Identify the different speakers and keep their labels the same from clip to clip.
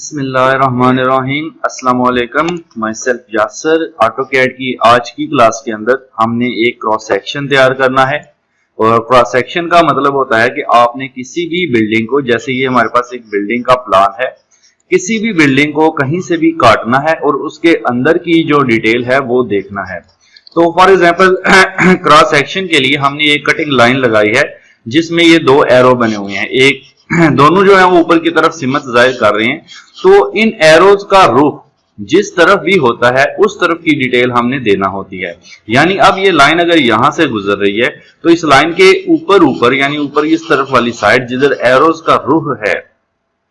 Speaker 1: बिस्मिल्लाहिर्रहमानिर्रहीम। अस्सलाम वालेकुम। My self यासर। ऑटोकैड की आज की क्लास के अंदर हमने एक क्रॉस सेक्शन तैयार करना है। और क्रॉस सेक्शन का मतलब होता है कि आपने किसी भी बिल्डिंग को, जैसे ये हमारे पास एक बिल्डिंग का प्लान है, किसी भी बिल्डिंग को कहीं से भी काटना है और उसके अंदर की जो डिटेल है वो देखना है। तो फॉर एग्जाम्पल क्रॉस सेक्शन के लिए हमने एक कटिंग लाइन लगाई है जिसमें ये दो एरो बने हुए हैं, एक दोनों जो है वो ऊपर की तरफ सिमत जाहिर कर रहे हैं। तो इन एरोज का रुख जिस तरफ भी होता है उस तरफ की डिटेल हमने देना होती है। यानी अब ये लाइन अगर यहां से गुजर रही है तो इस लाइन के ऊपर यानी ऊपर इस तरफ वाली साइड जिधर एरोज का रुख है,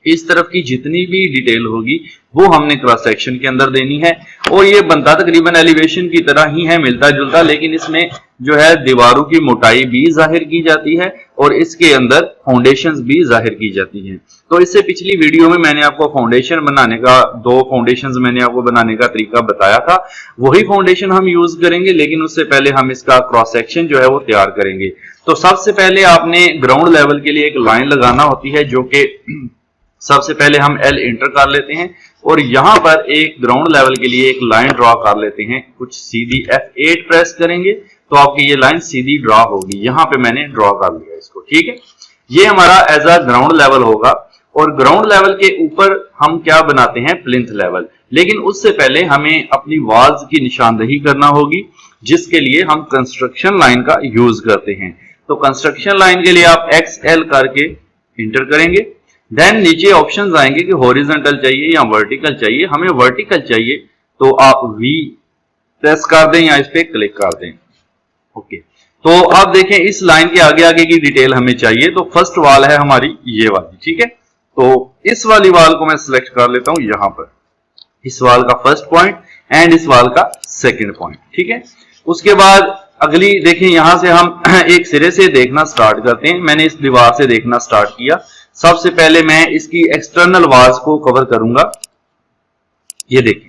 Speaker 1: इस तरफ की जितनी भी डिटेल होगी वो हमने क्रॉस सेक्शन के अंदर देनी है। और ये बनता तकरीबन एलिवेशन की तरह ही है, मिलता जुलता, लेकिन इसमें जो है दीवारों की मोटाई भी जाहिर की जाती है और इसके अंदर फाउंडेशंस भी जाहिर की जाती हैं। तो इससे पिछली वीडियो में मैंने आपको फाउंडेशन बनाने का, दो फाउंडेशंस मैंने आपको बनाने का तरीका बताया था, वही फाउंडेशन हम यूज करेंगे, लेकिन उससे पहले हम इसका क्रॉस सेक्शन जो है वो तैयार करेंगे। तो सबसे पहले आपने ग्राउंड लेवल के लिए एक लाइन लगाना होती है, जो कि सबसे पहले हम L इंटर कर लेते हैं और यहां पर एक ग्राउंड लेवल के लिए एक लाइन ड्रॉ कर लेते हैं। कुछ सीधी F8 प्रेस करेंगे तो आपकी ये लाइन सीधी ड्रॉ होगी। यहां पे मैंने ड्रॉ कर लिया इसको, ठीक है। ये हमारा एज अ ग्राउंड लेवल होगा। और ग्राउंड लेवल के ऊपर हम क्या बनाते हैं, प्लिंथ लेवल। लेकिन उससे पहले हमें अपनी वॉल्स की निशानदेही करना होगी, जिसके लिए हम कंस्ट्रक्शन लाइन का यूज करते हैं। तो कंस्ट्रक्शन लाइन के लिए आप XL करके इंटर करेंगे। देन नीचे ऑप्शंस आएंगे कि हॉरिजॉन्टल चाहिए या वर्टिकल चाहिए। हमें वर्टिकल चाहिए तो आप V प्रेस कर दें या इस पे क्लिक कर दें। ओके, तो आप देखें इस लाइन के आगे आगे की डिटेल हमें चाहिए। तो फर्स्ट वाल है हमारी ये वाली, ठीक है। तो इस वाली वाल को मैं सिलेक्ट कर लेता हूं यहां पर, इस वाल का फर्स्ट पॉइंट एंड इस वाल का सेकंड पॉइंट, ठीक है। उसके बाद अगली देखें, यहां से हम एक सिरे से देखना स्टार्ट करते हैं। मैंने इस दीवार से देखना स्टार्ट किया। सबसे पहले मैं इसकी एक्सटर्नल वॉल्स को कवर करूंगा। ये देखिए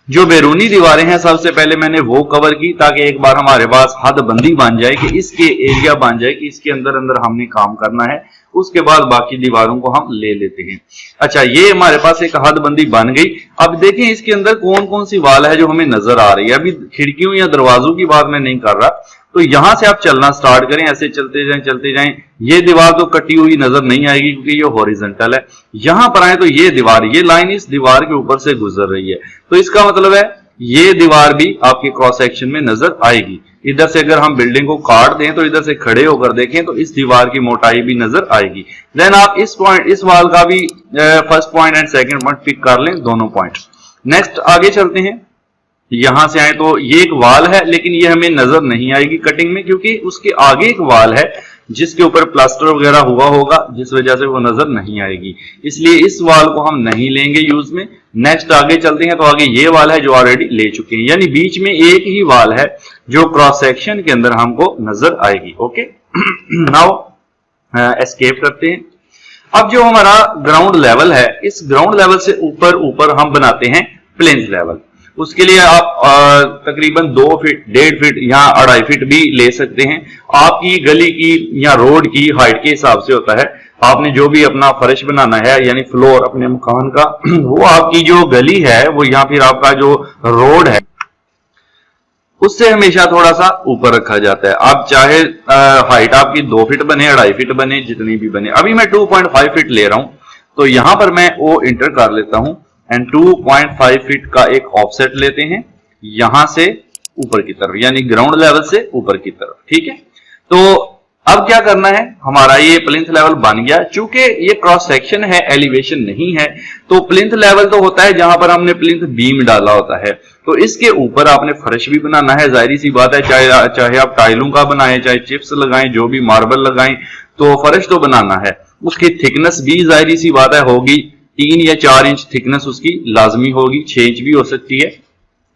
Speaker 1: जो बैरूनी दीवारें हैं सबसे पहले मैंने वो कवर की, ताकि एक बार हमारे पास हदबंदी बन जाए कि इसके एरिया बन जाए कि इसके अंदर अंदर हमने काम करना है। उसके बाद बाकी दीवारों को हम ले लेते हैं। अच्छा, ये हमारे पास एक हदबंदी बन गई। अब देखें इसके अंदर कौन कौन सी वाल है जो हमें नजर आ रही है। अभी खिड़कियों या दरवाजों की बात मैं नहीं कर रहा। तो यहां से आप चलना स्टार्ट करें, ऐसे चलते जाएं। ये दीवार तो कटी हुई नजर नहीं आएगी क्योंकि ये हॉरिजॉन्टल है। यहां पर आए तो ये दीवार, ये लाइन इस दीवार के ऊपर से गुजर रही है। तो इसका मतलब है ये दीवार भी आपके क्रॉस सेक्शन में नजर आएगी। इधर से अगर हम बिल्डिंग को काट दें तो इधर से खड़े होकर देखें तो इस दीवार की मोटाई भी नजर आएगी। देन आप इस पॉइंट, इस वाल का भी first point and second point pick कर लें, दोनों पॉइंट। नेक्स्ट आगे चलते हैं। यहां से आए तो ये एक वाल है, लेकिन ये हमें नजर नहीं आएगी कटिंग में, क्योंकि उसके आगे एक वाल है जिसके ऊपर प्लास्टर वगैरह हुआ होगा, जिस वजह से वो नजर नहीं आएगी। इसलिए इस वाल को हम नहीं लेंगे यूज में। नेक्स्ट आगे चलते हैं तो आगे ये वाल है जो ऑलरेडी ले चुके हैं, यानी बीच में एक ही वाल है जो क्रॉस सेक्शन के अंदर हमको नजर आएगी। ओके, नाउ एस्केप करते हैं। अब जो हमारा ग्राउंड लेवल है, इस ग्राउंड लेवल से ऊपर हम बनाते हैं प्लिंथ लेवल। उसके लिए आप तकरीबन 2 फीट, 1.5 फीट या 2.5 फीट भी ले सकते हैं। आपकी गली की या रोड की हाइट के हिसाब से होता है। आपने जो भी अपना फर्श बनाना है यानी फ्लोर अपने मकान का, वो आपकी जो गली है वो या फिर आपका जो रोड है उससे हमेशा थोड़ा सा ऊपर रखा जाता है। आप चाहे हाइट आपकी 2 फीट बने, 2.5 फीट बने, जितनी भी बने। अभी मैं 2.5 फीट ले रहा हूं, तो यहां पर मैं वो इंटर कर लेता हूं एंड 2.5 फीट का एक ऑफसेट लेते हैं यहां से ऊपर की तरफ, यानी ग्राउंड लेवल से ऊपर की तरफ, ठीक है। तो अब क्या करना है, हमारा ये प्लिंथ लेवल बन गया। चूंकि ये क्रॉस सेक्शन है, एलिवेशन नहीं है, तो प्लिंथ लेवल तो होता है जहां पर हमने प्लिंथ बीम डाला होता है। तो इसके ऊपर आपने फर्श भी बनाना है, जाहिर सी बात है। चाहे आप टाइलों का बनाएं, चाहे चिप्स लगाएं, जो भी मार्बल लगाएं, तो फर्श तो बनाना है। उसकी थिकनेस भी जाहिर सी बात है होगी 3 या 4 इंच थिकनेस उसकी लाजमी होगी, 6 इंच भी हो सकती है।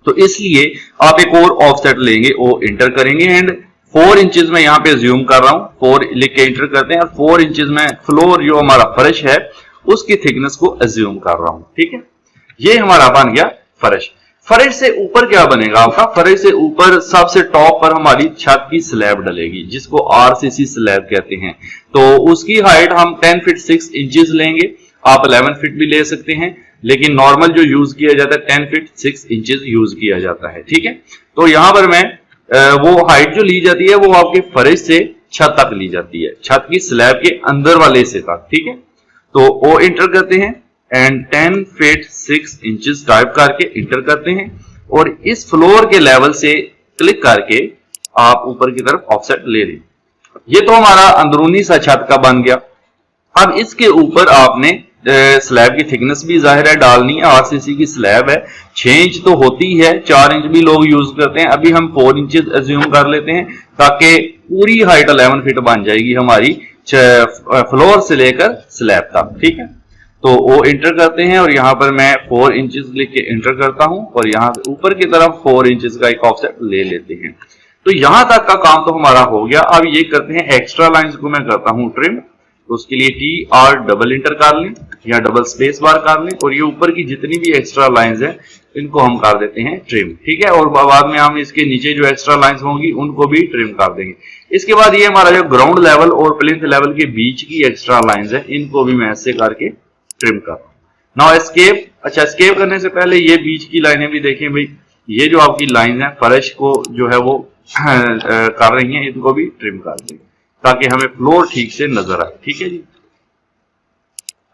Speaker 1: तो इसलिए आप एक और ऑफसेट लेंगे, वो इंटर करेंगे एंड 4 इंचेस में यहां पे ज्यूम कर रहा हूं, 4 लिख के इंटर करते हैं और 4 इंचेस में फ्लोर जो हमारा फर्श है उसकी थिकनेस को अज्यूम कर रहा हूं, ठीक है। ये हमारा बन गया फर्श। फर्श से ऊपर क्या बनेगा आपका, फर्श से ऊपर सबसे टॉप पर हमारी छत की स्लैब डलेगी, जिसको RCC स्लैब कहते हैं। तो उसकी हाइट हम 10 फीट 6 इंचेस लेंगे। आप 11 फीट भी ले सकते हैं, लेकिन नॉर्मल जो यूज किया जाता है 10 फीट 6 इंचेस यूज किया जाता है। ठीक है, तो यहां पर मैं वो हाइट जो ली जाती है वो आपके फर्श से छत तक ली जाती है, छत की स्लैब के अंदर वाले से तक। ठीक है, तो वो इंटर करते हैं एंड 10 फीट 6 इंचेस टाइप करके इंटर करते हैं और इस फ्लोर के लेवल से क्लिक करके आप ऊपर की तरफ ऑफसेट ले लें। ये तो हमारा अंदरूनी सा छत का बन गया। अब इसके ऊपर आपने स्लैब की थिकनेस भी जाहिर है डालनी है। आरसीसी की स्लैब है, 6 इंच तो होती है, 4 इंच भी लोग यूज करते हैं। अभी हम 4 इंचेस एज्यूम कर लेते हैं ताकि पूरी हाइट 11 फीट बन जाएगी हमारी फ्लोर से लेकर स्लैब तक। ठीक है, तो वो इंटर करते हैं और यहाँ पर मैं 4 इंचेस लिख के इंटर करता हूं और यहाँ ऊपर की तरफ 4 इंचेस का एक ऑफसेट ले लेते हैं। तो यहां तक का काम तो हमारा हो गया। अब ये करते हैं एक्स्ट्रा लाइंस को मैं करता हूं ट्रिम। तो उसके लिए TR डबल इंटर कर लें या डबल स्पेस बार कर लें और ये ऊपर की जितनी भी एक्स्ट्रा लाइंस है इनको हम कर देते हैं ट्रिम। ठीक है, और बाद में हम इसके नीचे जो एक्स्ट्रा लाइंस होंगी उनको भी ट्रिम कर देंगे। इसके बाद ये हमारा जो ग्राउंड लेवल और प्लिंथ लेवल के बीच की एक्स्ट्रा लाइंस है इनको भी मैं ऐसे करके ट्रिम कर रहा हूं। Now escape. अच्छा, एस्केप करने से पहले ये बीच की लाइनें भी देखें भाई, ये जो आपकी लाइन है फर्श को जो है वो कर रही हैं, इनको भी ट्रिम कर देंगे ताकि हमें फ्लोर ठीक से नजर आए। ठीक है जी।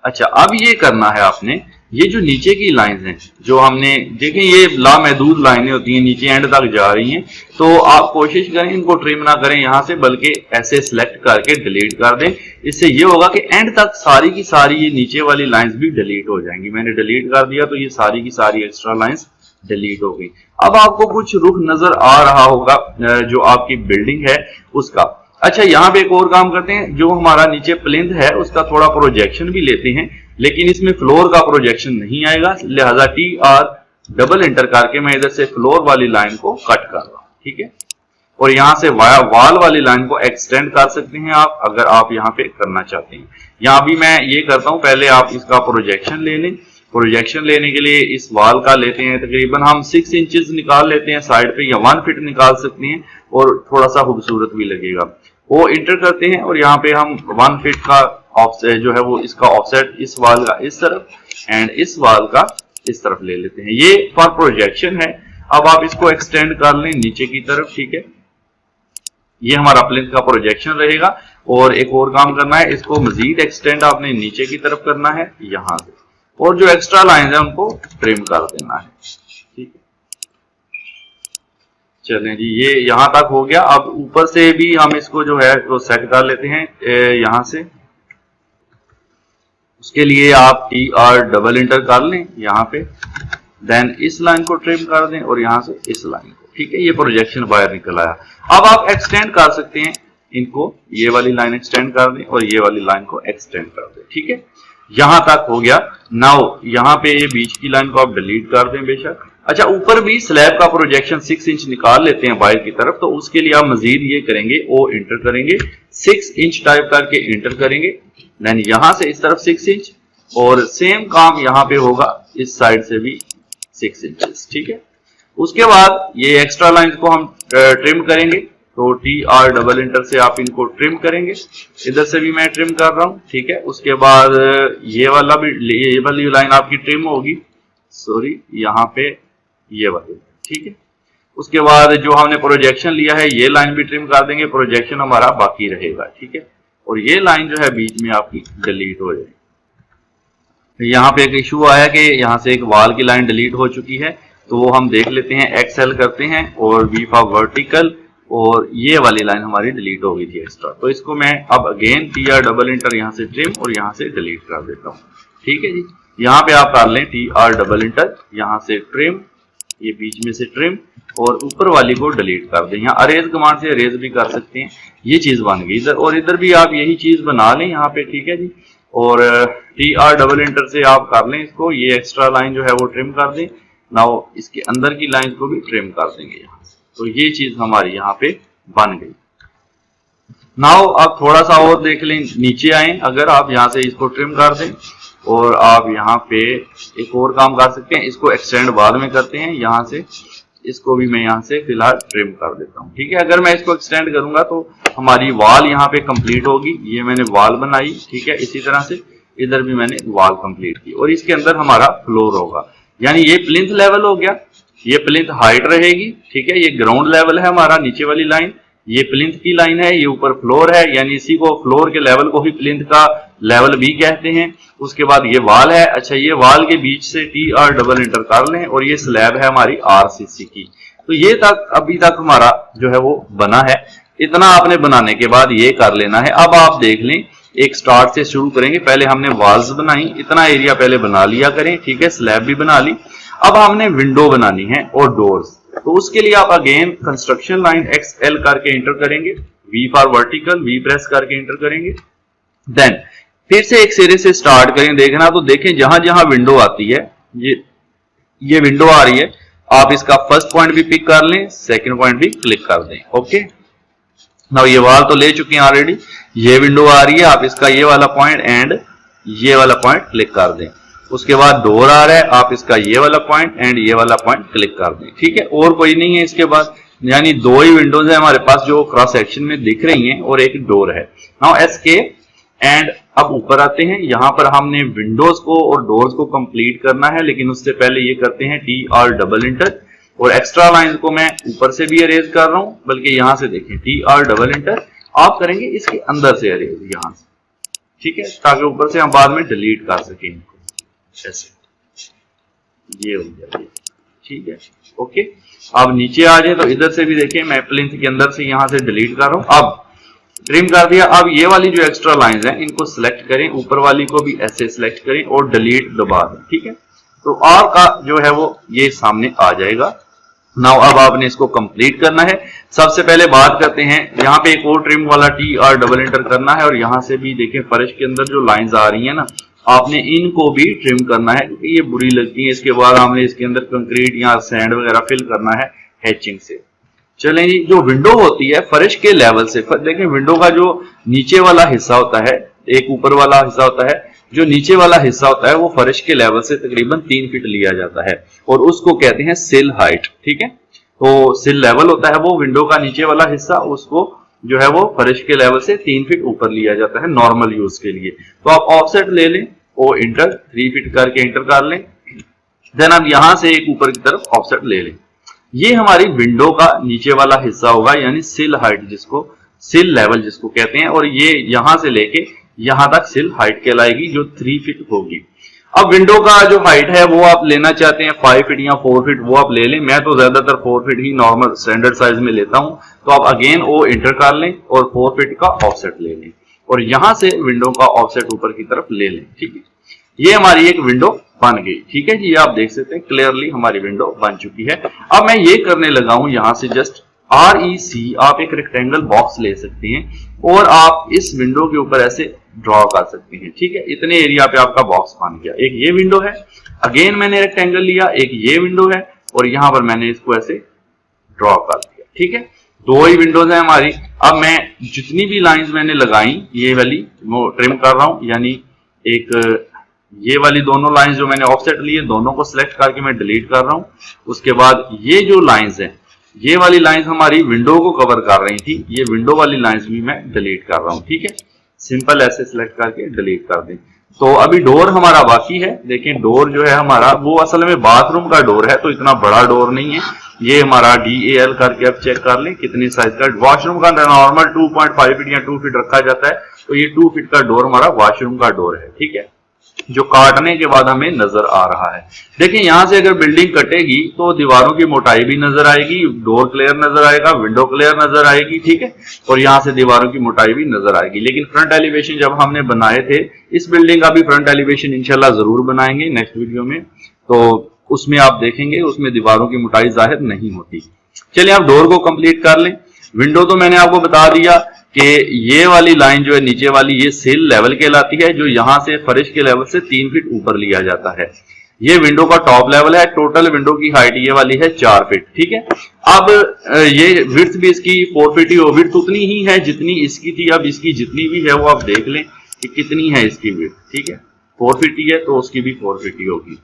Speaker 1: अच्छा, अब ये करना है आपने, ये जो नीचे की लाइंस हैं जो हमने देखें ये लामहदूद लाइनें होती हैं, नीचे एंड तक जा रही हैं, तो आप कोशिश करें इनको ट्रिम ना करें यहां से, बल्कि ऐसे सिलेक्ट करके डिलीट कर दें। इससे ये होगा कि एंड तक सारी की सारी ये नीचे वाली लाइंस भी डिलीट हो जाएंगी। मैंने डिलीट कर दिया तो ये सारी की सारी एक्स्ट्रा लाइंस डिलीट हो गई। अब आपको कुछ रुख नजर आ रहा होगा जो आपकी बिल्डिंग है उसका। अच्छा, यहाँ पे एक और काम करते हैं, जो हमारा नीचे प्लिंथ है उसका थोड़ा प्रोजेक्शन भी लेते हैं, लेकिन इसमें फ्लोर का प्रोजेक्शन नहीं आएगा, लिहाजा TR डबल इंटर करके मैं इधर से फ्लोर वाली लाइन को कट कर रहा हूं। ठीक है, और यहां से वॉल वाली लाइन को एक्सटेंड कर सकते हैं आप अगर आप यहाँ पे करना चाहते हैं। यहाँ भी मैं ये करता हूं, पहले आप इसका प्रोजेक्शन ले लें। प्रोजेक्शन लेने के लिए इस वॉल का लेते हैं, तकरीबन हम 6 इंचेस निकाल लेते हैं साइड पे, या 1 फीट निकाल सकते हैं और थोड़ा सा खूबसूरत भी लगेगा। वो इंटर करते हैं और यहाँ पे हम 1 फीट का ऑफसेट जो है वो इसका ऑफसेट इस वॉल का इस तरफ एंड इस वॉल का इस तरफ ले लेते हैं। ये फॉर प्रोजेक्शन है। अब आप इसको एक्सटेंड कर लें नीचे की तरफ। ठीक है, ये हमारा प्लिंथ का प्रोजेक्शन रहेगा। और एक और काम करना है, इसको मजीद एक्सटेंड आपने नीचे की तरफ करना है यहां से, और जो एक्स्ट्रा लाइन है उनको ट्रिम कर देना है। ठीक है, चलें जी, ये यहां तक हो गया। अब ऊपर से भी हम इसको जो है वो सेट कर लेते हैं यहां से। उसके लिए आप TR डबल इंटर कर लें यहां पे, देन इस लाइन को ट्रिम कर दें और यहां से इस लाइन को। ठीक है, ये प्रोजेक्शन बाहर निकल आया। अब आप एक्सटेंड कर सकते हैं इनको, ये वाली लाइन एक्सटेंड कर दें और ये वाली लाइन को एक्सटेंड कर दें। ठीक है, यहां तक हो गया। नाउ यहां पे ये बीच की लाइन को आप डिलीट कर दें बेशक। अच्छा, ऊपर भी स्लैब का प्रोजेक्शन 6 इंच निकाल लेते हैं बाहर की तरफ, तो उसके लिए आप मजीद ये करेंगे, ओ इंटर करेंगे, 6 इंच टाइप करके इंटर करेंगे, देन यहां से इस तरफ 6 इंच और सेम काम यहां पे होगा इस साइड से भी 6 इंचेस। ठीक है, उसके बाद ये एक्स्ट्रा लाइन को हम ट्रिम करेंगे, तो TR डबल इंटर से आप इनको ट्रिम करेंगे। इधर से भी मैं ट्रिम कर रहा हूं। ठीक है, उसके बाद ये वाली लाइन आपकी ट्रिम होगी, सॉरी यहाँ पे ये वाली। ठीक है, उसके बाद जो हमने प्रोजेक्शन लिया है ये लाइन भी ट्रिम कर देंगे, प्रोजेक्शन हमारा बाकी रहेगा। ठीक है, और ये लाइन जो है बीच में आपकी डिलीट हो जाएगी। यहाँ पे एक इशू आया कि यहाँ से एक वॉल की लाइन डिलीट हो चुकी है, तो वो हम देख लेते हैं। XL करते हैं और V फॉर वर्टिकल, और ये वाली लाइन हमारी डिलीट हो गई थी एक्स्ट्रा, तो इसको मैं अब अगेन TR डबल इंटर यहाँ से ट्रिम और यहाँ से डिलीट कर देता हूँ। ठीक है जी, यहाँ पे आप कर लें TR डबल इंटर, यहाँ से ट्रिम, ये बीच में से ट्रिम और ऊपर वाली को डिलीट कर दें। यहाँ अरेज कमांड से अरेज भी कर सकते हैं। ये चीज बन गई इधर, और इधर भी आप यही चीज बना लें यहाँ पे। ठीक है जी, और TR डबल इंटर से आप कर लें इसको, ये एक्स्ट्रा लाइन जो है वो ट्रिम कर दें। नाउ इसके अंदर की लाइन को भी ट्रिम कर देंगे यहाँ, तो ये चीज हमारी यहाँ पे बन गई। नाउ आप थोड़ा सा और देख लें, नीचे आए, अगर आप यहाँ से इसको ट्रिम कर दें और आप यहाँ पे एक और काम कर सकते हैं, इसको एक्सटेंड बाद में करते हैं। यहाँ से इसको भी मैं यहाँ से फिलहाल ट्रिम कर देता हूँ। ठीक है, अगर मैं इसको एक्सटेंड करूंगा तो हमारी वॉल यहाँ पे कंप्लीट होगी। ये मैंने वॉल बनाई। ठीक है, इसी तरह से इधर भी मैंने वॉल कंप्लीट की और इसके अंदर हमारा फ्लोर होगा। यानी ये प्लिंथ लेवल हो गया, ये प्लिंथ हाइट रहेगी, ठीक है। ये ग्राउंड लेवल है हमारा, नीचे वाली लाइन, ये प्लिंथ की लाइन है, ये ऊपर फ्लोर है, यानी इसी को फ्लोर के लेवल को ही प्लिंथ का लेवल भी कहते हैं। उसके बाद ये वाल है, अच्छा ये वाल के बीच से TR डबल इंटर कर लें और ये स्लैब है हमारी RCC की। तो ये तक अभी तक हमारा जो है वो बना है। इतना आपने बनाने के बाद ये कर लेना है। अब आप देख लें, एक स्टार्ट से शुरू करेंगे। पहले हमने वॉल्स बनाई, इतना एरिया पहले बना लिया करें, ठीक है। स्लैब भी बना ली। अब हमने विंडो बनानी है और डोर्स। तो उसके लिए आप अगेन कंस्ट्रक्शन लाइन XL करके एंटर करेंगे, V for vertical, V press करके एंटर करेंगे। देन फिर से एक सिरे से स्टार्ट करें। देखना तो देखें जहां जहां विंडो आती है, ये विंडो आ रही है, आप इसका फर्स्ट पॉइंट भी पिक कर लें, सेकंड पॉइंट भी क्लिक कर दें। ओके, नाउ ये वाल तो ले चुके हैं ऑलरेडी। ये विंडो आ रही है, आप इसका ये वाला पॉइंट एंड ये वाला पॉइंट क्लिक कर दें। उसके बाद डोर आ रहा है, आप इसका ये वाला पॉइंट एंड ये वाला पॉइंट क्लिक कर दें, ठीक है। और कोई नहीं है इसके बाद, यानी दो ही विंडोज है हमारे पास जो क्रॉस सेक्शन में दिख रही हैं और एक डोर है। नाउ एस्केप एंड अब ऊपर आते हैं। यहां पर हमने विंडोज को और डोर्स को कंप्लीट करना है, लेकिन उससे पहले ये करते हैं TR डबल इंटर और एक्स्ट्रा लाइन को मैं ऊपर से भी अरेज कर रहा हूं, बल्कि यहां से देखें TR डबल इंटर आप करेंगे इसके अंदर से अरेज यहां से, ठीक है, ताकि ऊपर से हम बाद में डिलीट कर सकें इनको। ऐसे ये हो गया, ठीक है। ओके, अब नीचे आ जाए तो इधर से भी देखें, मैं प्लिंथ के अंदर से यहां से डिलीट कर रहा हूं। अब ट्रिम कर दिया। अब ये वाली जो एक्स्ट्रा लाइंस हैं इनको सिलेक्ट करें, ऊपर वाली को भी ऐसे सिलेक्ट करें और डिलीट दबा दें, ठीक है। तो R का जो है वो ये सामने आ जाएगा। नाउ अब आपने इसको कंप्लीट करना है। सबसे पहले बात करते हैं, यहाँ पे एक और ट्रिम वाला TR डबल इंटर करना है और यहां से भी देखें फर्श के अंदर जो लाइंस आ रही है ना, आपने इनको भी ट्रिम करना है क्योंकि ये बुरी लगती है। इसके बाद हमने इसके अंदर कंक्रीट या सैंड वगैरह फिल करना है हैचिंग से। चलें जी, जो विंडो होती है फर्श के लेवल से, देखें विंडो का जो नीचे वाला हिस्सा होता है, एक ऊपर वाला हिस्सा होता है, जो नीचे वाला हिस्सा होता है वो फर्श के लेवल से तकरीबन 3 फीट लिया जाता है और उसको कहते हैं सिल हाइट, ठीक है। तो सिल लेवल होता है वो विंडो का नीचे वाला हिस्सा, उसको जो है वो फर्श के लेवल से 3 फीट ऊपर लिया जाता है नॉर्मल यूज के लिए। तो आप ऑफसेट ले लें और इंटर 3 फीट करके इंटर कर लें। देन आप यहां से एक ऊपर की तरफ ऑफसेट ले लें। ये हमारी विंडो का नीचे वाला हिस्सा होगा, यानी सिल हाइट जिसको, सिल लेवल जिसको कहते हैं, और ये यहां से लेके यहां तक सिल हाइट कहलाएगी जो 3 फीट होगी। अब विंडो का जो हाइट है वो आप लेना चाहते हैं 5 फीट या 4 फीट, वो आप ले लें। मैं तो ज्यादातर 4 फीट ही नॉर्मल स्टैंडर्ड साइज में लेता हूं। तो आप अगेन वो इंटर कर लें और 4 फीट का ऑफसेट ले लें और यहां से विंडो का ऑफसेट ऊपर की तरफ ले लें, ठीक है। ये हमारी एक विंडो बन गई, ठीक है जी। आप देख सकते हैं क्लियरली हमारी विंडो बन चुकी है। अब मैं ये करने लगा हूं, यहां से जस्ट REC आप एक रेक्टेंगल बॉक्स ले सकते हैं और आप इस विंडो के ऊपर ऐसे ड्रॉ कर सकते हैं, ठीक है। इतने एरिया पे आपका बॉक्स बन गया। एक ये विंडो है, अगेन मैंने रेक्टेंगल लिया, एक ये विंडो है और यहां पर मैंने इसको ऐसे ड्रॉ कर दिया, ठीक है। दो ही विंडोज है हमारी। अब मैं जितनी भी लाइंस मैंने लगाई ये वाली वो ट्रिम कर रहा हूं, यानी एक ये वाली दोनों लाइंस जो मैंने ऑफसेट लिए दोनों को सिलेक्ट करके मैं डिलीट कर रहा हूं। उसके बाद ये जो लाइंस हैं, ये वाली लाइंस हमारी विंडो को कवर कर रही थी, ये विंडो वाली लाइंस भी मैं डिलीट कर रहा हूं, ठीक है। सिंपल ऐसे सिलेक्ट करके डिलीट कर दें। तो अभी डोर हमारा बाकी है। देखें डोर जो है हमारा वो असल में बाथरूम का डोर है, तो इतना बड़ा डोर नहीं है। ये हमारा DAL करके आप चेक कर लें कितनी साइज का। वॉशरूम का नॉर्मल 2.5 फीट या 2 फीट रखा जाता है, तो ये 2 फीट का डोर हमारा वॉशरूम का डोर है, ठीक है, जो काटने के बाद हमें नजर आ रहा है। देखिए यहां से अगर बिल्डिंग कटेगी तो दीवारों की मोटाई भी नजर आएगी, डोर क्लियर नजर आएगा, विंडो क्लियर नजर आएगी, ठीक है, और यहां से दीवारों की मोटाई भी नजर आएगी। लेकिन फ्रंट एलिवेशन जब हमने बनाए थे, इस बिल्डिंग का भी फ्रंट एलिवेशन इंशाल्लाह जरूर बनाएंगे नेक्स्ट वीडियो में, तो उसमें आप देखेंगे उसमें दीवारों की मोटाई जाहिर नहीं होती। चलिए आप डोर को कंप्लीट कर लें। विंडो तो मैंने आपको बता दिया कि ये वाली लाइन जो है नीचे वाली, ये सिल लेवल कहलाती है, जो यहां से फर्श के लेवल से 3 फीट ऊपर लिया जाता है। ये विंडो का टॉप लेवल है। टोटल विंडो की हाइट ये वाली है 4 फीट, ठीक है। अब ये विड्थ भी इसकी 4 फीट ही हो, विड्थ उतनी ही है जितनी इसकी थी। अब इसकी जितनी भी है वो आप देख लें कि कितनी है इसकी विड्थ, ठीक है, 4 फीट ही है तो उसकी भी 4 फीट ही होगी।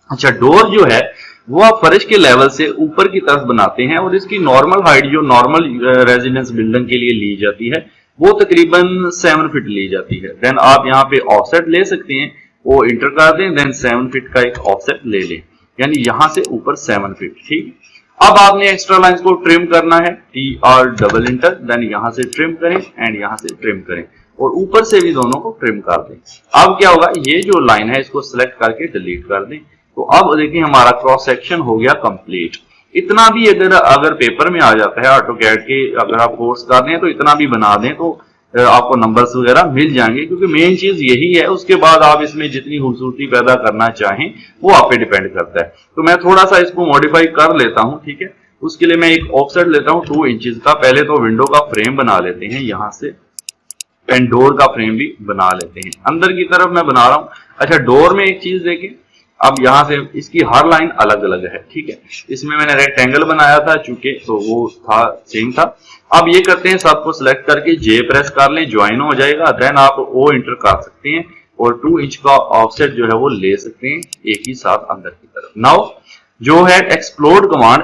Speaker 1: अच्छा, डोर जो है वो आप फर्श के लेवल से ऊपर की तरफ बनाते हैं और इसकी नॉर्मल हाइट जो नॉर्मल रेजिडेंस बिल्डिंग के लिए ली जाती है वो तकरीबन 7 फीट ली जाती है। देन आप यहाँ पे ऑफसेट ले सकते हैं, वो इंटर कर दें, देन 7 फीट का एक ऑफसेट ले लें, यानी यहां से ऊपर 7 फीट। ठीक, अब आपने एक्स्ट्रा लाइंस को ट्रिम करना है, TR डबल इंटर, देन यहां से ट्रिम करें एंड यहां से ट्रिम करें और ऊपर से भी दोनों को ट्रिम कर दें। अब क्या होगा, ये जो लाइन है इसको सिलेक्ट करके डिलीट कर दें। तो अब देखिए हमारा क्रॉस सेक्शन हो गया कंप्लीट। इतना भी अगर पेपर में आ जाता है ऑटोकैड के, अगर आप कोर्स कर रहे हैं तो इतना भी बना दें तो आपको नंबर्स वगैरह मिल जाएंगे, क्योंकि मेन चीज यही है। उसके बाद आप इसमें जितनी खूबसूरती पैदा करना चाहें वो आप पे डिपेंड करता है। तो मैं थोड़ा सा इसको मॉडिफाई कर लेता हूं। ठीक है, उसके लिए मैं एक ऑफसेट लेता हूं 2 इंचेस का। पहले तो विंडो का फ्रेम बना लेते हैं यहां से, एंड डोर का फ्रेम भी बना लेते हैं। अंदर की तरफ मैं बना रहा हूं। अच्छा, डोर में एक चीज देखें, अब यहां से इसकी हर लाइन अलग अलग है। ठीक है, इसमें मैंने रेक्टेंगल बनाया था चूंकि, तो वो था सेम था। अब ये करते हैं, सबको सिलेक्ट करके J प्रेस कर लें, ज्वाइन हो जाएगा। देन आप O इंटर कर सकते हैं और 2 इंच का ऑफसेट जो है वो ले सकते हैं एक ही साथ अंदर की तरफ। नाउ जो है एक्सप्लोड कमांड,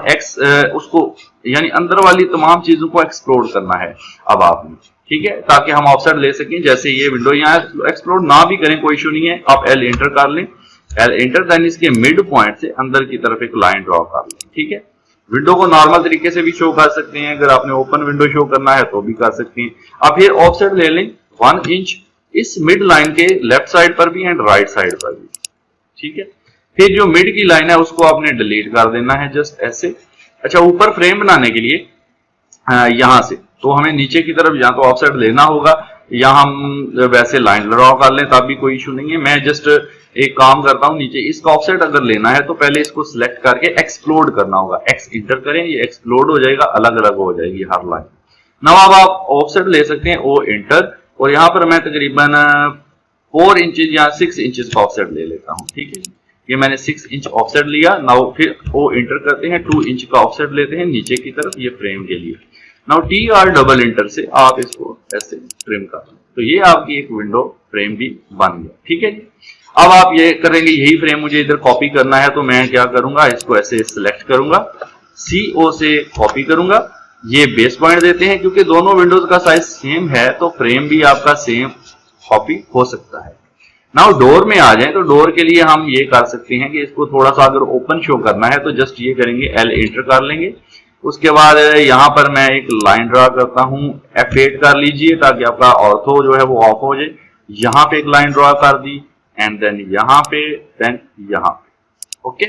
Speaker 1: उसको यानी अंदर वाली तमाम चीजों को एक्सप्लोड करना है अब आपने। ठीक है, ताकि हम ऑफसेट ले सकें। जैसे ये विंडो यहाँ एक्सप्लोड ना भी करें कोई इशू नहीं है, आप L इंटर कर लें, L इंटर, देन इसके मिड पॉइंट से अंदर की तरफ एक लाइन ड्रॉ कर लें। ठीक है, विंडो को नॉर्मल तरीके से भी शो कर सकते हैं, अगर आपने ओपन विंडो शो करना है तो भी कर सकते हैं। अब फिर ऑफसेट ले लें 1 इंच इस मिड लाइन के लेफ्ट साइड पर भी एंड राइट साइड पर भी। ठीक है, फिर जो मिड की लाइन है उसको आपने डिलीट कर देना है, जस्ट ऐसे। अच्छा, ऊपर फ्रेम बनाने के लिए यहां से तो हमें नीचे की तरफ यहाँ तो ऑफसेट लेना होगा, यहाँ हम वैसे लाइन ड्रॉ कर लें तब भी कोई इशू नहीं है। मैं जस्ट एक काम करता हूं, नीचे इसका ऑफसेट अगर लेना है तो पहले इसको सिलेक्ट करके एक्सप्लोड करना होगा, X इंटर करें, ये एक्सप्लोड हो जाएगा, अलग अलग हो जाएगी हर लाइन। नाउ अब आप ऑफसेट ले सकते हैं O इंटर, और यहाँ पर मैं तकरीबन 4 इंचेस या 6 इंचेस का ऑफसेट ले लेता हूँ। ठीक है, ये मैंने 6 इंच ऑफसेट लिया। नाउ फिर O इंटर करते हैं, 2 इंच का ऑफसेट लेते हैं नीचे की तरफ, ये फ्रेम के लिए। नाउ TR डबल इंटर से आप इसको ऐसे ट्रिम कर लें, तो ये आपकी एक विंडो फ्रेम भी बन गया। ठीक है जी, अब आप ये करेंगे, यही फ्रेम मुझे इधर कॉपी करना है, तो मैं क्या करूंगा, इसको ऐसे सिलेक्ट करूंगा, CO से कॉपी करूंगा। ये बेस पॉइंट देते हैं, क्योंकि दोनों विंडोज का साइज सेम है तो फ्रेम भी आपका सेम कॉपी हो सकता है। नाउ डोर में आ जाए तो डोर के लिए हम ये कर सकते हैं कि इसको थोड़ा सा अगर ओपन शो करना है तो जस्ट ये करेंगे, L इंटर कर लेंगे। उसके बाद यहां पर मैं एक लाइन ड्रा करता हूं, F8 कर लीजिए ताकि आपका ऑर्थो जो है वो ऑफ हो जाए। यहां पे एक लाइन ड्रा कर दी एंड देन यहाँ पे, देन यहाँ पे। ओके,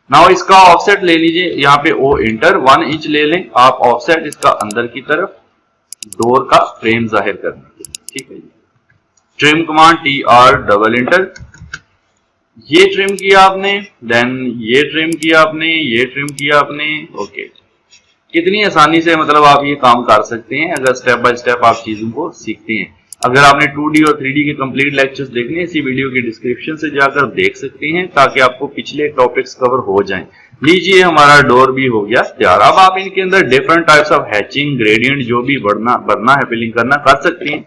Speaker 1: नाउ इसका ऑफसेट ले लीजिए, यहाँ पे O इंटर 1 इंच ले लें आप ऑफसेट इसका अंदर की तरफ डोर का फ्रेम जाहिर करने के लिए। ठीक है जी, trim command TR double enter, ये ट्रिम किया आपने, देन ये ट्रिम किया आपने, ये ट्रिम किया आपने। ओके, कितनी आसानी से मतलब आप ये काम कर सकते हैं अगर स्टेप बाय स्टेप आप चीजों को सीखते हैं। अगर आपने 2D और 3D के कंप्लीट लेक्चर्स देखने हैं, इसी वीडियो की डिस्क्रिप्शन से जाकर देख सकते हैं ताकि आपको पिछले टॉपिक्स कवर हो जाएं। लीजिए, हमारा डोर भी हो गया तैयार। अब आप इनके अंदर different types of hatching, gradient जो भी भरना है, फिलिंग करना कर सकते हैं।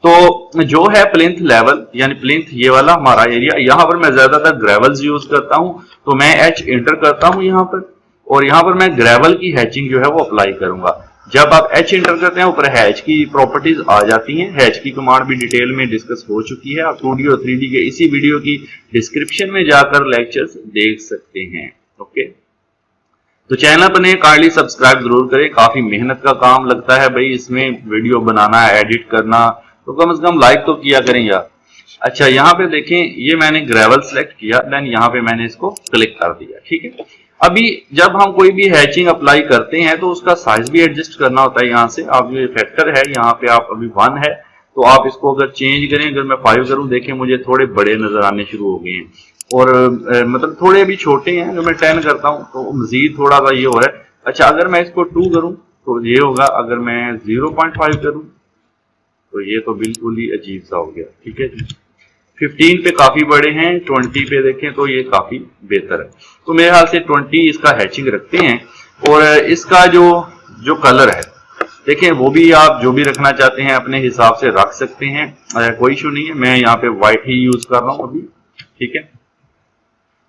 Speaker 1: तो जो है प्लिंथ लेवल, यानी प्लिंथ ये वाला हमारा एरिया, यहाँ पर मैं ज्यादातर ग्रेवल्स यूज करता हूँ, तो मैं H इंटर करता हूँ यहाँ पर, और यहाँ पर मैं ग्रेवल की हैचिंग जो है वो अप्लाई करूंगा। जब आप H इंटर करते हैं ऊपर हैच की प्रॉपर्टीज आ जाती हैं। हैच की कमांड भी डिटेल में डिस्कस हो चुकी है, आप 2D और 3D के इसी वीडियो की डिस्क्रिप्शन में जाकर लेक्चर्स देख सकते हैं। ओके, तो चैनल पर ने काइंडली सब्सक्राइब जरूर करें, काफी मेहनत का काम लगता है भाई इसमें, वीडियो बनाना, एडिट करना, तो कम से कम लाइक तो किया करें यार। अच्छा, यहाँ पे देखें, ये मैंने ग्रेवल सेलेक्ट किया, देन यहाँ पे मैंने इसको क्लिक कर दिया। ठीक है, अभी जब हम कोई भी हैचिंग अप्लाई करते हैं तो उसका साइज भी एडजस्ट करना होता है। यहाँ से आप ये फैक्टर है, यहाँ पे आप अभी 1 है तो आप इसको अगर चेंज करें, अगर मैं 5 करूं, देखें मुझे थोड़े बड़े नजर आने शुरू हो गए हैं, और मतलब थोड़े अभी छोटे हैं। अगर मैं 10 करता हूं तो मजीद थोड़ा सा ये हो रहा है। अच्छा, अगर मैं इसको 2 करूं तो ये होगा, अगर मैं 0.5 करूं तो ये तो बिल्कुल ही अजीब सा हो गया। ठीक है जी, 15 पे काफी बड़े हैं, 20 पे देखें तो ये काफी बेहतर है। तो मेरे ख्याल से 20 इसका हैचिंग रखते हैं, और इसका जो कलर है देखें, वो भी आप जो भी रखना चाहते हैं अपने हिसाब से रख सकते हैं, कोई इशू नहीं है। मैं यहाँ पे व्हाइट ही यूज कर रहा हूँ अभी। ठीक है,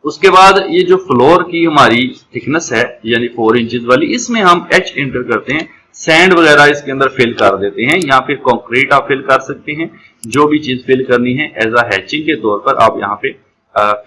Speaker 1: उसके बाद ये जो फ्लोर की हमारी थिकनेस है यानी 4 इंचेस वाली, इसमें हम H इंटर करते हैं सैंड वगैरह इसके अंदर फिल कर देते हैं, या फिर कंक्रीट आप फिल कर सकते हैं। जो भी चीज फिल करनी है एज अ हैचिंग के तौर पर आप यहाँ पे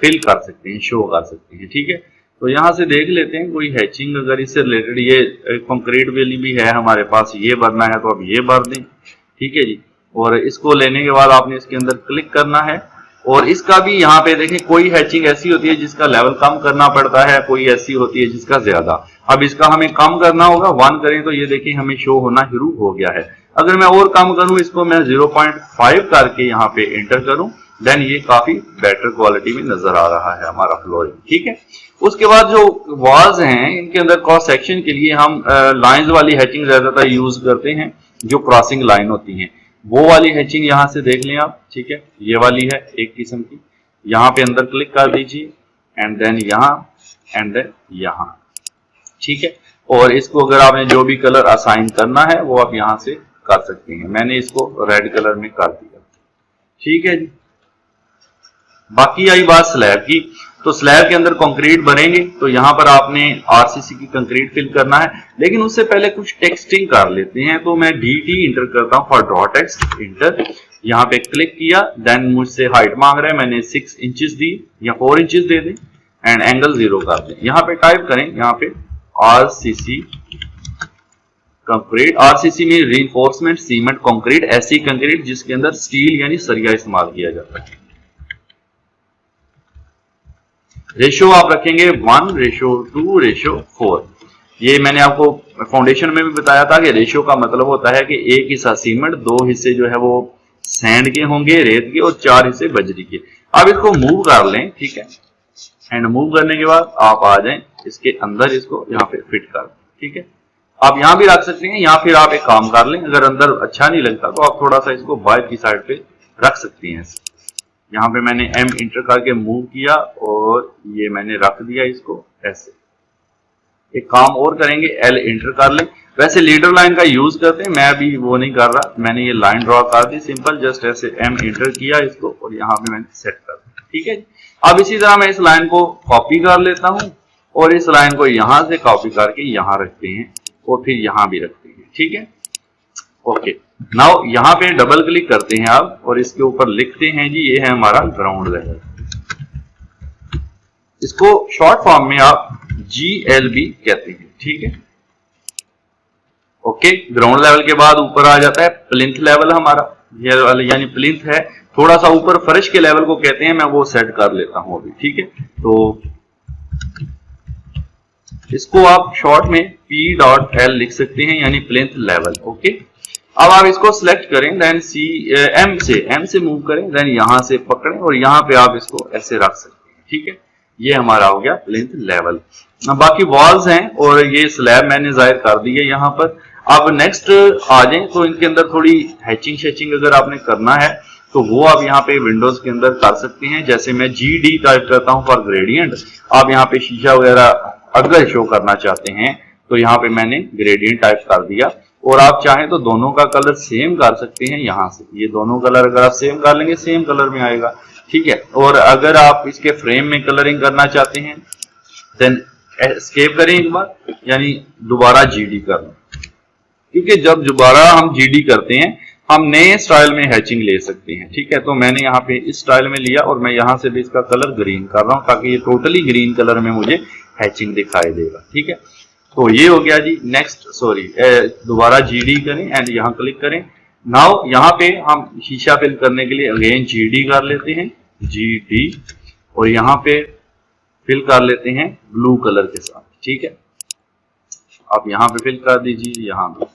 Speaker 1: फिल कर सकते हैं, शो कर सकते हैं। ठीक है, तो यहाँ से देख लेते हैं कोई हैचिंग अगर इससे रिलेटेड, ये कंक्रीट वाली भी है हमारे पास, ये भरना है तो अब ये भर दें। ठीक है जी, और इसको लेने के बाद आपने इसके अंदर क्लिक करना है, और इसका भी यहाँ पे देखें कोई हैचिंग ऐसी होती है जिसका लेवल कम करना पड़ता है, कोई ऐसी होती है जिसका ज्यादा। अब इसका हमें कम करना होगा, 1 करें तो ये देखिए हमें शो होना शुरू हो गया है। अगर मैं और कम करूं, इसको मैं 0.5 करके यहाँ पे एंटर करूं, देन ये काफी बेटर क्वालिटी में नजर आ रहा है हमारा फ्लोरिंग। ठीक है, उसके बाद जो वॉल्स हैं इनके अंदर क्रॉस सेक्शन के लिए हम लाइंस वाली हैचिंग ज्यादातर यूज करते हैं, जो क्रॉसिंग लाइन होती है वो वाली हैचिंग यहाँ से देख लें आप। ठीक है, ये वाली है एक किस्म की, यहाँ पे अंदर क्लिक कर दीजिए एंड देन यहाँ एंड देन यहाँ। ठीक है, और इसको अगर आपने जो भी कलर असाइन करना है वो आप यहाँ से कर सकते हैं। मैंने इसको रेड कलर में कर दिया। ठीक है जी, बाकी आई बात स्लैब की, तो स्लैब के अंदर कंक्रीट बनेंगे तो यहाँ पर आपने आरसीसी की कंक्रीट फिल करना है, लेकिन उससे पहले कुछ टेक्सटिंग कर लेते हैं। तो मैं dt इंटर करता हूँ फॉर ड्रॉ टेक्स्ट, इंटर, यहाँ पे क्लिक किया, देन मुझसे हाइट मांग रहा है, मैंने 6 इंचेस दी या 4 इंचेस दे दें एंड एंगल 0 कर दें। यहाँ पे टाइप करें, यहाँ पे आरसीसी कंक्रीट, आरसीसी में रीइंफोर्समेंट सीमेंट कंक्रीट, ऐसी कंक्रीट जिसके अंदर स्टील यानी सरिया इस्तेमाल किया जाता है। रेशो आप रखेंगे 1:2:4। ये मैंने आपको फाउंडेशन में भी बताया था कि रेशो का मतलब होता है कि 1 हिस्सा सीमेंट, 2 हिस्से जो है वो सैंड के होंगे, रेत के, और 4 हिस्से बजरी के। अब इसको मूव कर लें। ठीक है, एंड मूव करने के बाद आप आ जाएं इसके अंदर, इसको यहाँ पे फिट कर दें। ठीक है, आप यहाँ भी रख सकते हैं, या फिर आप एक काम कर लें, अगर अंदर अच्छा नहीं लगता तो आप थोड़ा सा इसको बाहर की साइड पे रख सकती हैं। यहाँ पे मैंने M इंटर करके मूव किया और ये मैंने रख दिया इसको ऐसे। एक काम और करेंगे, L इंटर कर लें। वैसे लीडर लाइन का यूज करते हैं, मैं अभी वो नहीं कर रहा, मैंने ये लाइन ड्रॉ कर दी सिंपल, जस्ट ऐसे M इंटर किया इसको और यहाँ पे मैंने सेट कर दिया। ठीक है, अब इसी तरह मैं इस लाइन को कॉपी कर लेता हूँ और इस लाइन को यहाँ से कॉपी करके यहाँ रखते हैं और फिर यहाँ भी रखते हैं। ठीक है, ओके, नाउ यहाँ पे डबल क्लिक करते हैं आप और इसके ऊपर लिखते हैं जी ये है हमारा ग्राउंड लेवल। इसको शॉर्ट फॉर्म में आप GLB कहते हैं। ठीक है, ओके, ग्राउंड लेवल के बाद ऊपर आ जाता है प्लिंथ लेवल हमारा, यानी प्लिंथ है थोड़ा सा ऊपर, फर्श के लेवल को कहते हैं, मैं वो सेट कर लेता हूं अभी। ठीक है, तो इसको आप शॉर्ट में P.L लिख सकते हैं, यानी प्लिंथ लेवल। ओके, अब आप इसको सिलेक्ट करें, देन M से मूव करें, देन यहां से पकड़ें और यहां पे आप इसको ऐसे रख सकते हैं। ठीक है, ये हमारा हो गया प्लिंथ लेवल। बाकी वॉल्स हैं और ये स्लैब मैंने जाहिर कर दी है यहाँ पर। अब नेक्स्ट आ जाए तो इनके अंदर थोड़ी हैचिंग शेचिंग अगर आपने करना है तो वो आप यहाँ पे विंडोज के अंदर कर सकते हैं। जैसे मैं GD टाइप करता हूँ फॉर ग्रेडियंट, आप यहाँ पे शीशा वगैरह अगर शो करना चाहते हैं तो यहाँ पे मैंने ग्रेडियंट टाइप कर दिया, और आप चाहें तो दोनों का कलर सेम कर सकते हैं। यहाँ से ये दोनों कलर अगर आप सेम कर लेंगे सेम कलर में आएगा। ठीक है, और अगर आप इसके फ्रेम में कलरिंग करना चाहते हैं देन एस्केप करें एक बार, यानी दोबारा GD करना, क्योंकि जब दोबारा हम GD करते हैं हम नए स्टाइल में हैचिंग ले सकते हैं। ठीक है, तो मैंने यहाँ पे इस स्टाइल में लिया और मैं यहाँ से भी इसका कलर ग्रीन कर रहा हूँ ताकि ये टोटली ग्रीन कलर में मुझे हैचिंग दिखाई देगा। ठीक है, तो ये हो गया जी। नेक्स्ट दोबारा GD करें एंड यहाँ क्लिक करें। नाउ यहाँ पे हम शीशा फिल करने के लिए अगेन GD कर लेते हैं, GD, और यहाँ पे फिल कर लेते हैं ब्लू कलर के साथ। ठीक है, आप यहाँ पे फिल कर दीजिए यहाँ पे,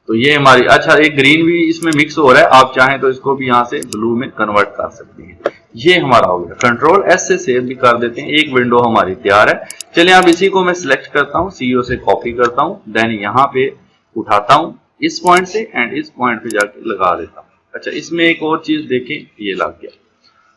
Speaker 1: तो ये हमारी, अच्छा एक ग्रीन भी इसमें मिक्स हो रहा है, आप चाहें तो इसको भी यहाँ से ब्लू में कन्वर्ट कर सकते हैं। ये हमारा हो गया। कंट्रोल S से सेव भी कर देते हैं, एक विंडो हमारी तैयार है। चलिए अब इसी को मैं सिलेक्ट करता हूँ, CO से कॉपी करता हूँ, देन यहाँ पे उठाता हूँ इस पॉइंट से एंड इस पॉइंट पे जाके लगा देता हूँ। अच्छा, इसमें एक और चीज देखें, ये लग गया,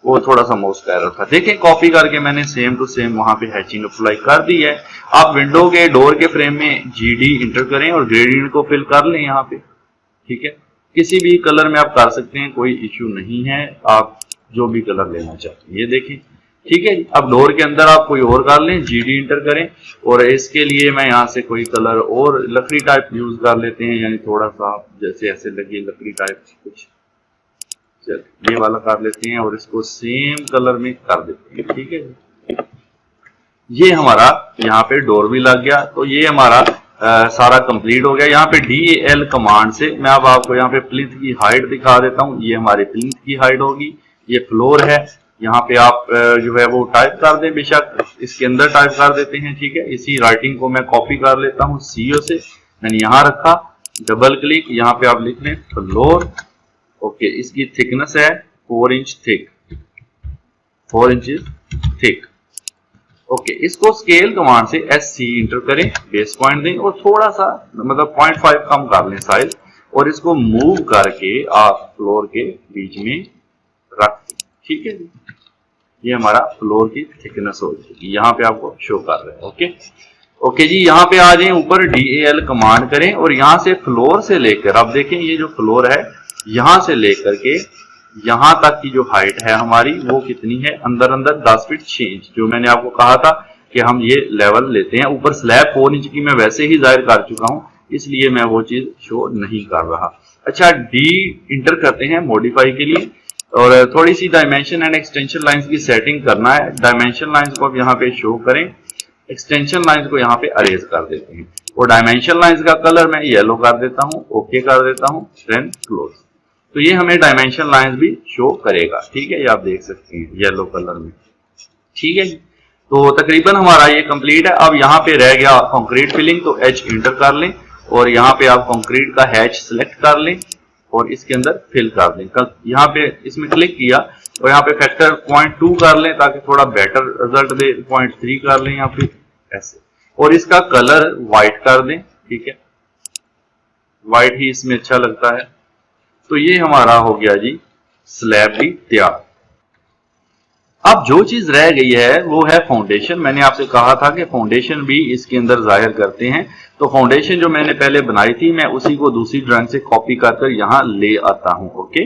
Speaker 1: वो थोड़ा सा माउस का एरर था। देखें कॉपी करके मैंने सेम टू सेम वहां पे हैचिंग अप्लाई कर दी है। आप विंडो के डोर के फ्रेम में GD इंटर करें और ग्रेडियंट को फिल कर लें यहाँ पे। ठीक है, किसी भी कलर में आप कर सकते हैं, कोई इश्यू नहीं है, आप जो भी कलर लेना चाहते हैं। ये देखें ठीक है। अब डोर के अंदर आप कोई और कर लें, जीडी इंटर करें, और इसके लिए मैं यहाँ से कोई कलर और लकड़ी टाइप यूज कर लेते हैं, यानी थोड़ा सा जैसे ऐसे लगे लकड़ी टाइप कुछ, चलिए ये वाला कर लेते हैं और इसको सेम कलर में कर देते हैं। ठीक है, ये हमारा यहाँ पे डोर भी लग गया। तो ये हमारा सारा कंप्लीट हो गया। यहाँ पे DAL कमांड से मैं अब आपको यहाँ पे प्लिंथ की हाइट दिखा देता हूँ। ये हमारे प्लिंथ की हाइट होगी, ये फ्लोर है। यहाँ पे आप जो है वो टाइप कर दें, बेशक इसके अंदर टाइप कर देते हैं। ठीक है, इसी राइटिंग को मैं कॉपी कर लेता हूँ CO से, मैंने यहाँ रखा, डबल क्लिक, यहाँ पे आप लिख लें फ्लोर। ओके, इसकी थिकनेस है 4 inch thick, 4 inch thick. Okay, इसको स्केल कमांड से SC इंटर करें, बेस पॉइंट दें और थोड़ा सा मतलब 0.5 कम कर लें साइज, और इसको मूव करके आप फ्लोर के बीच में रख दें। ठीक है जी, ये हमारा फ्लोर की थिकनेस हो जाएगी, यहाँ पे आपको शो कर रहा है। ओके ओके जी, यहाँ पे आ जाए ऊपर, DAL कमांड करें और यहाँ से फ्लोर से लेकर, आप देखें ये जो फ्लोर है यहाँ से लेकर के यहाँ तक की जो हाइट है हमारी वो कितनी है, अंदर अंदर 10 फीट 6 इंच। जो मैंने आपको कहा था कि हम ये लेवल लेते हैं। ऊपर स्लैब 4 इंच की मैं वैसे ही जाहिर कर चुका हूँ, इसलिए मैं वो चीज शो नहीं कर रहा। अच्छा, D इंटर करते हैं मॉडिफाई के लिए, और थोड़ी सी डायमेंशन एंड एक्सटेंशन लाइंस की सेटिंग करना है। डायमेंशन लाइंस को अब यहाँ पे शो करें, एक्सटेंशन लाइंस को यहाँ पे अरेज कर देते हैं, और डायमेंशन लाइंस का कलर मैं येलो कर देता हूँ, ओके कर देता हूँ, देन क्लोज। तो ये हमें डायमेंशन लाइंस भी शो करेगा। ठीक है, ये आप देख सकते हैं येलो कलर में। ठीक है, तो तकरीबन हमारा ये कंप्लीट है। अब यहाँ पे रह गया कंक्रीट फिलिंग, तो H इंटर कर लें और यहाँ पे आप कंक्रीट का हैच सिलेक्ट कर लें और इसके अंदर फिल कर दें। यहाँ पे इसमें क्लिक किया और यहाँ पे फैक्टर 0.2 कर लें ताकि थोड़ा बेटर रिजल्ट दे, 0.3 कर लें या फिर ऐसे, और इसका कलर व्हाइट कर दें। ठीक है, व्हाइट ही इसमें अच्छा लगता है। तो ये हमारा हो गया जी स्लैब भी तैयार। अब जो चीज रह गई है वो है फाउंडेशन। मैंने आपसे कहा था कि फाउंडेशन भी इसके अंदर जाहिर करते हैं। तो फाउंडेशन जो मैंने पहले बनाई थी मैं उसी को दूसरी ड्राइंग से कॉपी कर यहां ले आता हूं। ओके,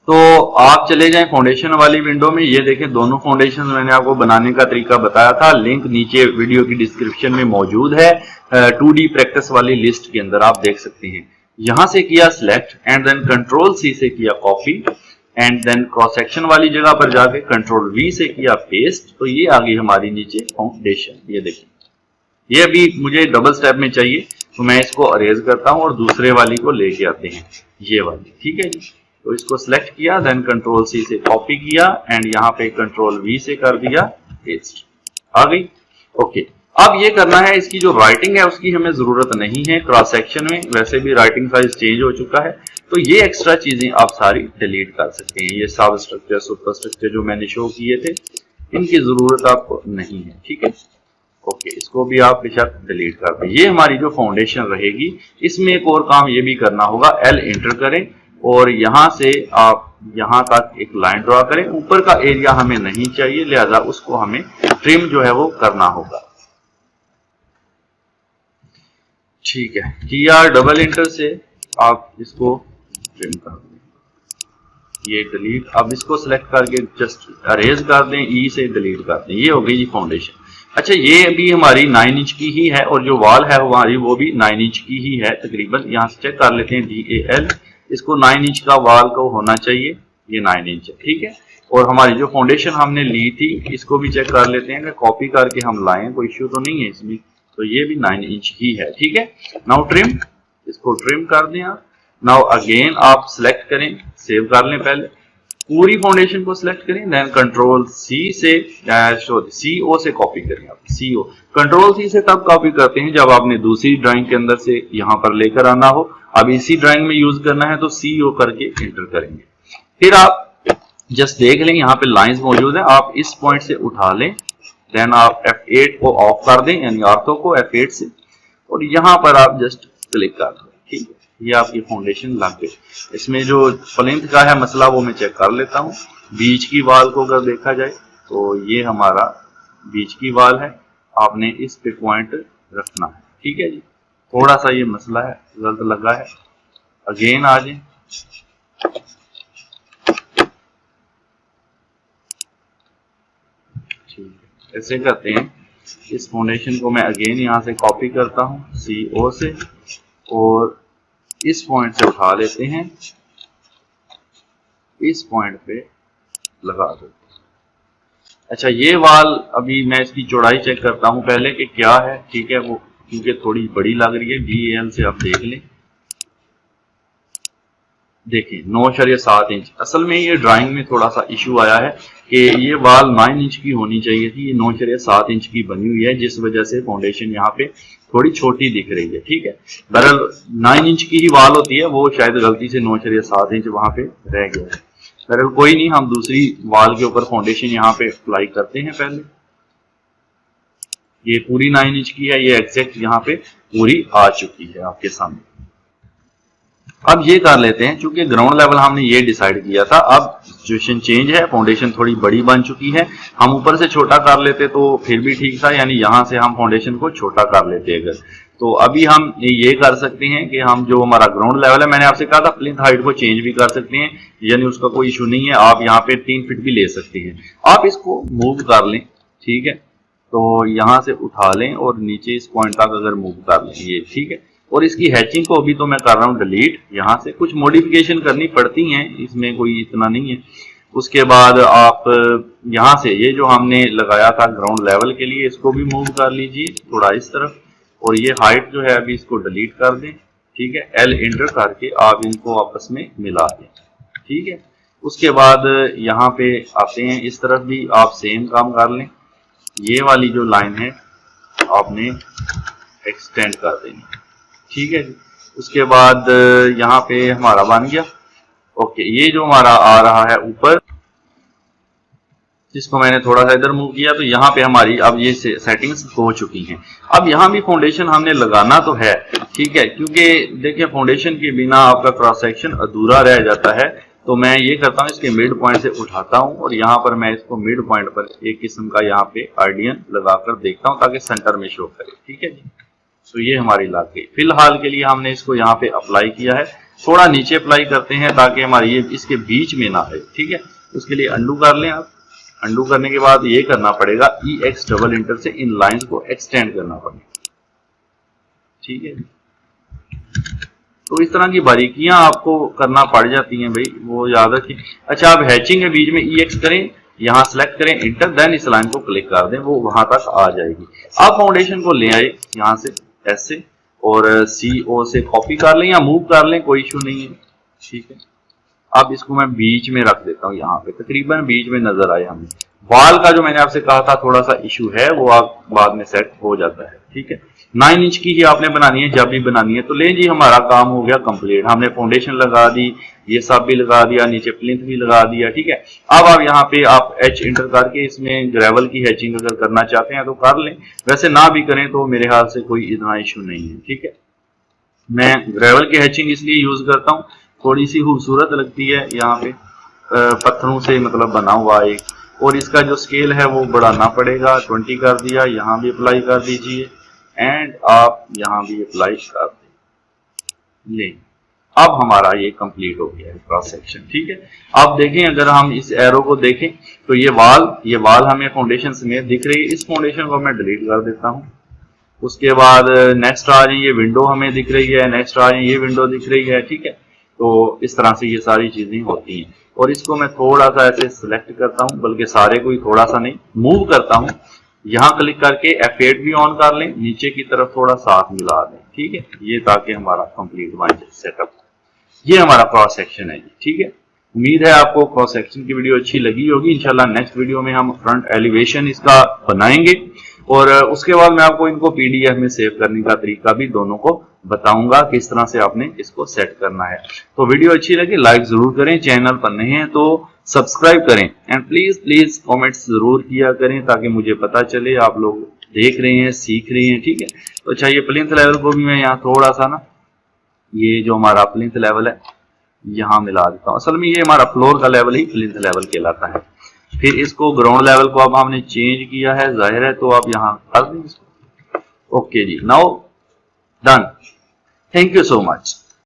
Speaker 1: तो आप चले जाएं फाउंडेशन वाली विंडो में। ये देखें, दोनों फाउंडेशन मैंने आपको बनाने का तरीका बताया था, लिंक नीचे वीडियो की डिस्क्रिप्शन में मौजूद है। 2D प्रैक्टिस वाली लिस्ट के अंदर आप देख सकते हैं। यहां से किया select and then control C से किया copy, and then cross section वाली जगह पर जाके कंट्रोल V से किया पेस्ट। तो ये आ गई हमारी नीचे फाउंडेशन। ये देखिए, ये अभी मुझे डबल स्टेप में चाहिए, तो मैं इसको अरेज करता हूं और दूसरे वाली को लेके आते हैं, ये वाली। ठीक है जी, तो इसको सिलेक्ट किया, देन कंट्रोल C से कॉपी किया एंड यहाँ पे कंट्रोल V से कर दिया पेस्ट, आ गई। ओके, अब ये करना है, इसकी जो राइटिंग है उसकी हमें जरूरत नहीं है क्रॉस सेक्शन में, वैसे भी राइटिंग साइज चेंज हो चुका है। तो ये एक्स्ट्रा चीजें आप सारी डिलीट कर सकते हैं। ये सब स्ट्रक्चर सुपर स्ट्रक्चर जो मैंने शो किए थे, इनकी जरूरत आपको नहीं है। ठीक है, ओके, इसको भी आप बेशक डिलीट कर दें। ये हमारी जो फाउंडेशन रहेगी, इसमें एक और काम ये भी करना होगा, L इंटर करें और यहां से आप यहां तक एक लाइन ड्रॉ करें। ऊपर का एरिया हमें नहीं चाहिए, लिहाजा उसको हमें ट्रिम जो है वो करना होगा। ठीक है, किया डबल इंटर से आप इसको ट्रिम कर दें, ये डिलीट। अब इसको सिलेक्ट करके जस्ट अरेज कर दें, E से डिलीट कर दें। ये हो गई जी फाउंडेशन। अच्छा, ये भी हमारी 9 इंच की ही है और जो वॉल है हमारी वो भी 9 इंच की ही है तकरीबन। यहाँ से चेक कर लेते हैं DAL, इसको 9 इंच का वॉल को होना चाहिए, ये 9 इंच है। ठीक है, और हमारी जो फाउंडेशन हमने ली थी इसको भी चेक कर लेते हैं कि कॉपी करके हम लाएं, कोई इश्यू तो नहीं है इसमें। तो ये भी 9 इंच ही है। ठीक है, नाउ ट्रिम, इसको ट्रिम कर दें आप। नाउ अगेन आप सिलेक्ट करें, सेव कर लें, पहले पूरी फाउंडेशन को सिलेक्ट करें, देन कंट्रोल C से CO से कॉपी करें आप। CO कंट्रोल C से तब कॉपी करते हैं जब आपने दूसरी ड्राइंग के अंदर से यहां पर लेकर आना हो। अब इसी ड्राइंग में यूज करना है तो CO करके एंटर करेंगे। फिर आप जस्ट देख लें यहाँ पे लाइंस मौजूद है, आप इस पॉइंट से उठा लें, देन आप F8 को ऑफ कर दें, यानी ऑर्थो को F8 से, और यहाँ पर आप जस्ट क्लिक कर दें। ठीक है, ये आपकी फाउंडेशन लग गई। इसमें जो प्लिंथ का है मसला वो मैं चेक कर लेता हूँ। बीच की वाल को अगर देखा जाए तो ये हमारा बीच की वाल है, आपने इस पे पॉइंट रखना है। ठीक है जी, थोड़ा सा ये मसला है, गलत लगा है। अगेन आ जाए, ऐसे करते हैं, इस फाउंडेशन को मैं अगेन यहाँ से कॉपी करता हूँ CO से, और इस पॉइंट से उठा लेते हैं, इस पॉइंट पे लगा देते हैं। अच्छा, ये वाल अभी मैं इसकी चौड़ाई चेक करता हूँ पहले कि क्या है, ठीक है, वो क्योंकि थोड़ी बड़ी लग रही है। BAL से आप देख लें, देखिए 9.7 इंच। असल में ये ड्राइंग में थोड़ा सा इशू आया है कि ये वाल 9 इंच की होनी चाहिए थी, ये 9.7 इंच की बनी हुई है, जिस वजह से फाउंडेशन यहाँ पे थोड़ी छोटी दिख रही है। ठीक है, बहरहाल 9 इंच की ही वाल होती है, वो शायद गलती से 9.7 इंच वहां पे रह गया है। बहरहाल कोई नहीं, हम दूसरी वाल के ऊपर फाउंडेशन यहाँ पे अप्लाई करते हैं। पहले ये पूरी 9 इंच की है, ये एग्जैक्ट यहाँ पे पूरी आ चुकी है आपके सामने। अब ये कर लेते हैं, चूंकि ग्राउंड लेवल हमने ये डिसाइड किया था, अब सिचुएशन चेंज है, फाउंडेशन थोड़ी बड़ी बन चुकी है। हम ऊपर से छोटा कर लेते तो फिर भी ठीक था, यानी यहां से हम फाउंडेशन को छोटा कर लेते अगर, तो अभी हम ये कर सकते हैं कि हम जो हमारा ग्राउंड लेवल है, मैंने आपसे कहा था प्लिंथ हाइट को चेंज भी कर सकते हैं, यानी उसका कोई इशू नहीं है। आप यहाँ पे 3 फीट भी ले सकते हैं। आप इसको मूव कर लें, ठीक है, तो यहां से उठा लें और नीचे इस पॉइंट तक अगर मूव कर लें, ये ठीक है। और इसकी हैचिंग को अभी तो मैं कर रहा हूँ डिलीट, यहाँ से कुछ मॉडिफिकेशन करनी पड़ती हैं, इसमें कोई इतना नहीं है। उसके बाद आप यहाँ से ये जो हमने लगाया था ग्राउंड लेवल के लिए, इसको भी मूव कर लीजिए थोड़ा इस तरफ, और ये हाइट जो है अभी इसको डिलीट कर दें, ठीक है। L एंटर करके आप इनको आपस में मिला दें, ठीक है। उसके बाद यहाँ पे आते हैं, इस तरफ भी आप सेम काम कर लें, ये वाली जो लाइन है आपने एक्सटेंड कर देनी, ठीक है जी। उसके बाद यहाँ पे हमारा बन गया, ओके। ये जो हमारा आ रहा है ऊपर, जिसको मैंने थोड़ा सा इधर मूव किया, तो यहाँ पे हमारी अब ये सेटिंग्स हो चुकी हैं। अब यहाँ भी फाउंडेशन हमने लगाना तो है, ठीक है, क्योंकि देखिए फाउंडेशन के बिना आपका क्रॉस सेक्शन अधूरा रह जाता है। तो मैं ये करता हूँ, इसके मिड पॉइंट से उठाता हूँ और यहाँ पर मैं इसको मिड पॉइंट पर एक किस्म का यहाँ पे आर्डियन लगाकर देखता हूँ ताकि सेंटर में शो करे, ठीक है जी। तो ये हमारी लग गई। फिलहाल के लिए हमने इसको यहाँ पे अप्लाई किया है, थोड़ा नीचे अप्लाई करते हैं ताकि हमारी ये इसके बीच में ना आए, ठीक है। उसके लिए अंडू कर लें आप। अंडू करने के बाद ये करना पड़ेगा, EX डबल इंटर से इन लाइंस को एक्सटेंड करना पड़ेगा, ठीक है। तो इस तरह की बारीकियां आपको करना पड़ जाती हैं भाई, वो याद रखिए। अच्छा, आप हैचिंग के बीच में EX करें, यहाँ सेलेक्ट करें इंटर, देन इस लाइन को क्लिक कर दें, वो वहां तक आ जाएगी। आप फाउंडेशन को ले आए यहाँ से ऐसे, और CO से कॉपी कर लें या मूव कर लें, कोई इशू नहीं है, ठीक है। अब इसको मैं बीच में रख देता हूँ, यहाँ पे तकरीबन बीच में नजर आए हमें। वाल का जो मैंने आपसे कहा था थोड़ा सा इशू है, वो आप बाद में सेट हो जाता है, ठीक है। 9 इंच की ही आपने बनानी है, जब भी बनानी है। तो ले जी, हमारा काम हो गया कंप्लीट। हमने फाउंडेशन लगा दी, ये सब भी लगा दिया, नीचे प्लिंथ भी लगा दिया, ठीक है। अब आप यहाँ पे आप H इंटर करके इसमें ग्रेवल की हैचिंग अगर करना चाहते हैं तो कर लें, वैसे ना भी करें तो मेरे हाथ से कोई इतना इशू नहीं है, ठीक है। मैं ग्रेवल की हैचिंग इसलिए यूज करता हूँ, थोड़ी सी खूबसूरत लगती है, यहाँ पे पत्थरों से मतलब बना हुआ एक, और इसका जो स्केल है वो बढ़ाना पड़ेगा, 20 कर दिया। यहाँ भी अप्लाई कर दीजिए एंड आप यहाँ भी अप्लाई कर दें। अब हमारा ये कंप्लीट हो गया है क्रॉस सेक्शन, ठीक है। अब देखें, अगर हम इस एरो को देखें तो ये वाल हमें फाउंडेशन समेत दिख रही है। इस फाउंडेशन को मैं डिलीट कर देता हूँ। उसके बाद नेक्स्ट आ जाए, ये विंडो हमें दिख रही है, नेक्स्ट आ जाए, ये विंडो दिख रही है, ठीक है। तो इस तरह से ये सारी चीजें होती हैं। और इसको मैं थोड़ा सा ऐसे सिलेक्ट करता हूँ, बल्कि सारे को ही थोड़ा सा नहीं, मूव करता हूँ। यहाँ क्लिक करके F8 भी ऑन कर लें, नीचे की तरफ थोड़ा साथ मिला दें, ठीक है, ये ताकि हमारा कंप्लीट बन जाए सेटअप। ये हमारा क्रॉस सेक्शन है जी, ठीक है। उम्मीद है आपको क्रॉस सेक्शन की वीडियो अच्छी लगी होगी। इंशाल्लाह नेक्स्ट वीडियो में हम फ्रंट एलिवेशन इसका बनाएंगे, और उसके बाद मैं आपको इनको PDF में सेव करने का तरीका भी दोनों को बताऊंगा, किस तरह से आपने इसको सेट करना है। तो वीडियो अच्छी लगी लाइक जरूर करें, चैनल पर नए हैं तो सब्सक्राइब करें, एंड प्लीज कमेंट्स जरूर किया करें ताकि मुझे पता चले आप लोग देख रहे हैं, सीख रहे हैं, ठीक है। तो अच्छा, ये प्लिंथ लेवल को भी मैं यहाँ थोड़ा सा ना, ये जो हमारा प्लिंथ लेवल है यहाँ मिला देता हूँ। असल में ये हमारा फ्लोर का लेवल ही प्लिंथ लेवल कहलाता है। फिर इसको ग्राउंड लेवल को अब हमने चेंज किया है, जाहिर है, तो अब यहाँ कर दें इसको। ओके जी, now done. Thank you so much.